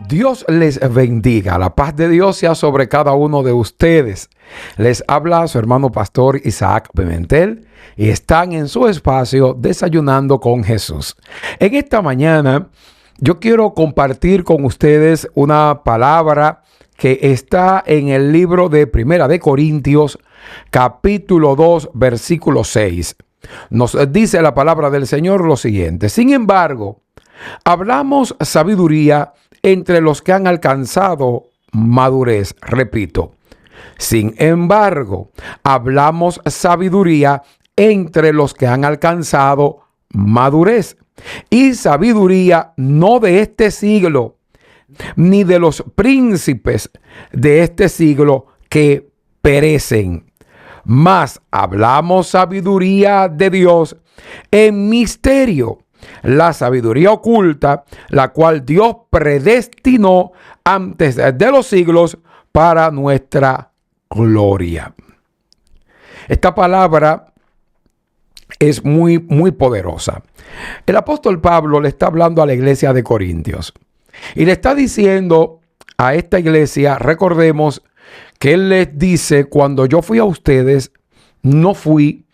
Dios les bendiga. La paz de Dios sea sobre cada uno de ustedes. Les habla su hermano pastor Isaac Pimentel y están en su espacio Desayunando con Jesús. En esta mañana yo quiero compartir con ustedes una palabra que está en el libro de Primera de Corintios, capítulo 2, versículo 6. Nos dice la palabra del Señor lo siguiente: sin embargo, hablamos sabiduría entre los que han alcanzado madurez. Repito, sin embargo, hablamos sabiduría entre los que han alcanzado madurez. Y sabiduría no de este siglo, ni de los príncipes de este siglo que perecen. Mas hablamos sabiduría de Dios en misterio, la sabiduría oculta, la cual Dios predestinó antes de los siglos para nuestra gloria. Esta palabra es muy poderosa. El apóstol Pablo le está hablando a la iglesia de Corintios y le está diciendo a esta iglesia, recordemos que él les dice: cuando yo fui a ustedes, no fui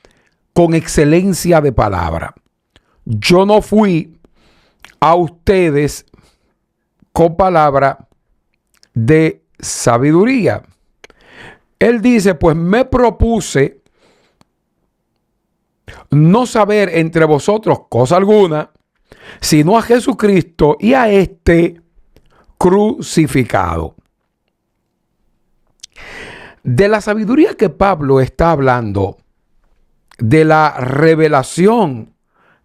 con excelencia de palabra. Yo no fui a ustedes con palabra de sabiduría. Él dice: pues me propuse no saber entre vosotros cosa alguna, sino a Jesucristo y a este crucificado. De la sabiduría que Pablo está hablando, de la revelación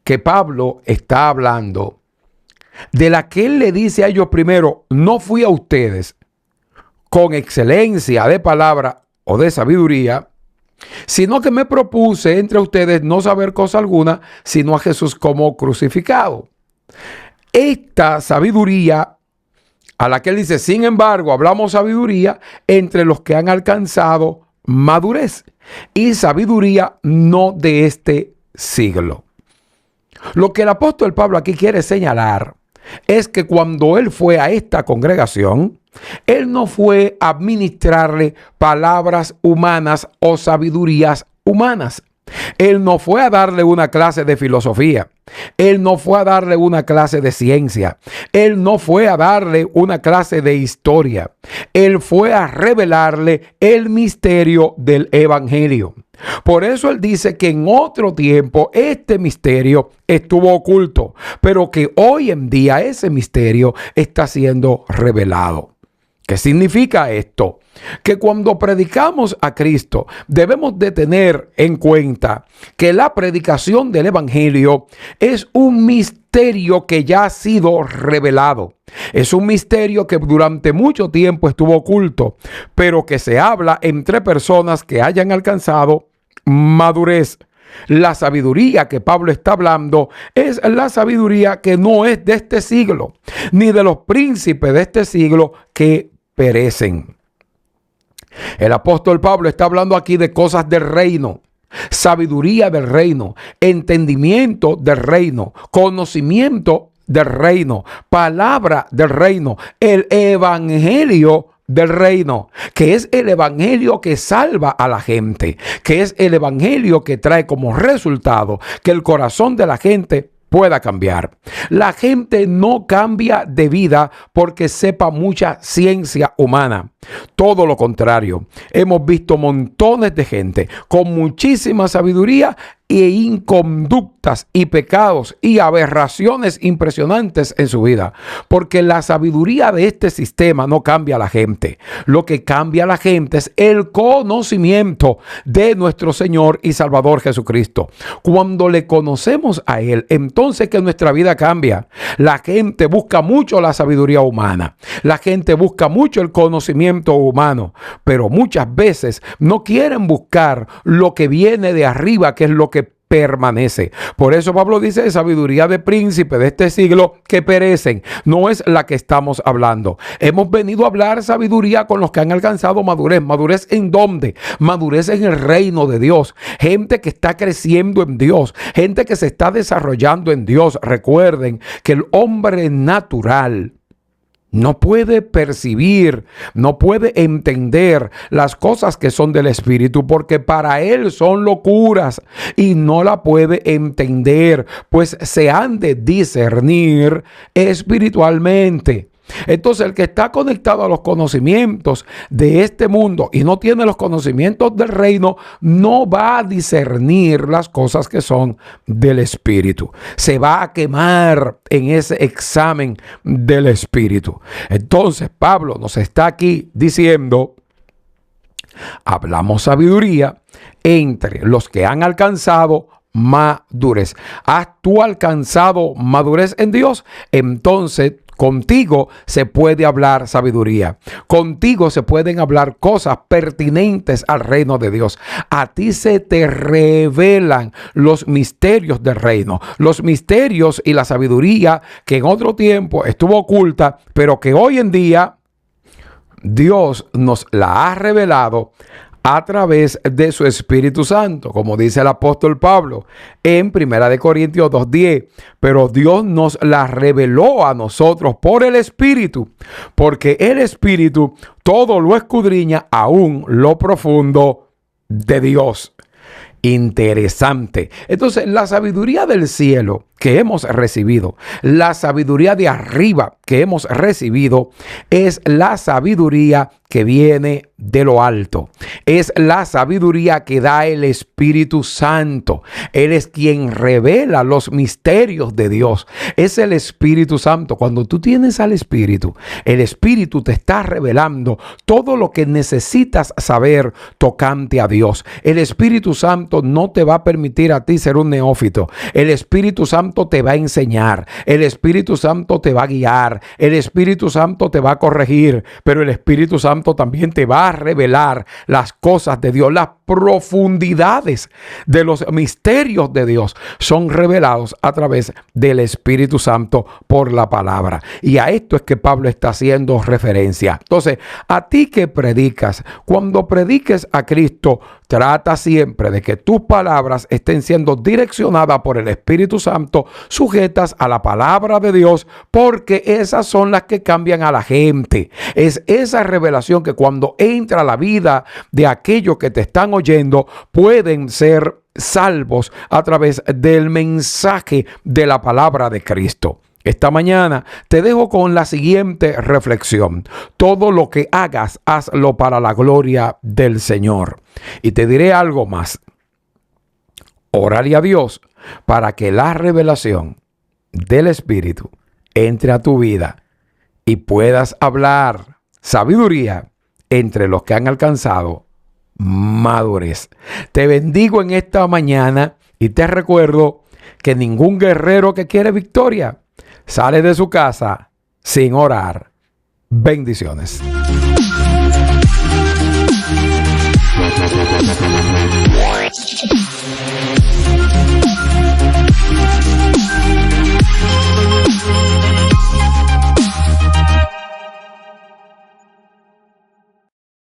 que Pablo está hablando, de la que él le dice a ellos primero: no fui a ustedes con excelencia de palabra o de sabiduría, sino que me propuse entre ustedes no saber cosa alguna, sino a Jesús como crucificado. Esta sabiduría a la que él dice: sin embargo, hablamos sabiduría entre los que han alcanzado madurez, y sabiduría no de este siglo. Lo que el apóstol Pablo aquí quiere señalar es que cuando él fue a esta congregación, él no fue a administrarle palabras humanas o sabidurías humanas. Él no fue a darle una clase de filosofía. Él no fue a darle una clase de ciencia. Él no fue a darle una clase de historia. Él fue a revelarle el misterio del evangelio. Por eso él dice que en otro tiempo este misterio estuvo oculto, pero que hoy en día ese misterio está siendo revelado. ¿Qué significa esto? Que cuando predicamos a Cristo debemos de tener en cuenta que la predicación del evangelio es un misterio que ya ha sido revelado. Es un misterio que durante mucho tiempo estuvo oculto, pero que se habla entre personas que hayan alcanzado madurez. La sabiduría que Pablo está hablando es la sabiduría que no es de este siglo, ni de los príncipes de este siglo que perecen. El apóstol Pablo está hablando aquí de cosas del reino, sabiduría del reino, entendimiento del reino, conocimiento del reino, palabra del reino, el evangelio del reino, que es el evangelio que salva a la gente, que es el evangelio que trae como resultado que el corazón de la gente pueda cambiar. La gente no cambia de vida porque sepa mucha ciencia humana. Todo lo contrario, hemos visto montones de gente con muchísima sabiduría e inconductas y pecados y aberraciones impresionantes en su vida, porque la sabiduría de este sistema no cambia a la gente. Lo que cambia a la gente es el conocimiento de nuestro Señor y Salvador Jesucristo. Cuando le conocemos a Él, entonces que nuestra vida cambia. La gente busca mucho la sabiduría humana, la gente busca mucho el conocimiento humano, pero muchas veces no quieren buscar lo que viene de arriba, que es lo que permanece. Por eso Pablo dice de sabiduría de príncipes de este siglo que perecen. No es la que estamos hablando. Hemos venido a hablar sabiduría con los que han alcanzado madurez. ¿Madurez en dónde? Madurez en el reino de Dios. Gente que está creciendo en Dios. Gente que se está desarrollando en Dios. Recuerden que el hombre natural no puede percibir, no puede entender las cosas que son del Espíritu, porque para él son locuras y no la puede entender, pues se han de discernir espiritualmente. Entonces, el que está conectado a los conocimientos de este mundo y no tiene los conocimientos del reino, no va a discernir las cosas que son del Espíritu. Se va a quemar en ese examen del Espíritu. Entonces, Pablo nos está aquí diciendo: hablamos sabiduría entre los que han alcanzado madurez. ¿Has tú alcanzado madurez en Dios? Entonces, contigo se puede hablar sabiduría. Contigo se pueden hablar cosas pertinentes al reino de Dios. A ti se te revelan los misterios del reino. Los misterios y la sabiduría que en otro tiempo estuvo oculta, pero que hoy en día Dios nos la ha revelado a través de su Espíritu Santo, como dice el apóstol Pablo en 1 Corintios 2:10. Pero Dios nos la reveló a nosotros por el Espíritu, porque el Espíritu todo lo escudriña, aún lo profundo de Dios. Interesante. Entonces, la sabiduría del cielo que hemos recibido, la sabiduría de arriba que hemos recibido, es la sabiduría que viene de lo alto. Es la sabiduría que da el Espíritu Santo. Él es quien revela los misterios de Dios. Es el Espíritu Santo. Cuando tú tienes al Espíritu, el Espíritu te está revelando todo lo que necesitas saber tocante a Dios. El Espíritu Santo no te va a permitir a ti ser un neófito. El Espíritu Santo te va a enseñar. El Espíritu Santo te va a guiar. El Espíritu Santo te va a corregir. Pero el Espíritu Santo también te va a revelar las cosas de Dios. Las profundidades de los misterios de Dios son revelados a través del Espíritu Santo por la palabra. Y a esto es que Pablo está haciendo referencia. Entonces, a ti que predicas, cuando prediques a Cristo, trata siempre de que tus palabras estén siendo direccionadas por el Espíritu Santo, sujetas a la palabra de Dios, porque esas son las que cambian a la gente. Es esa revelación que cuando entra a la vida de aquellos que te están oyendo, pueden ser salvos a través del mensaje de la palabra de Cristo. Esta mañana te dejo con la siguiente reflexión: todo lo que hagas, hazlo para la gloria del Señor. Y te diré algo más: órale a Dios para que la revelación del Espíritu entre a tu vida y puedas hablar sabiduría entre los que han alcanzado madurez. Te bendigo en esta mañana y te recuerdo que ningún guerrero que quiere victoria sale de su casa sin orar. Bendiciones.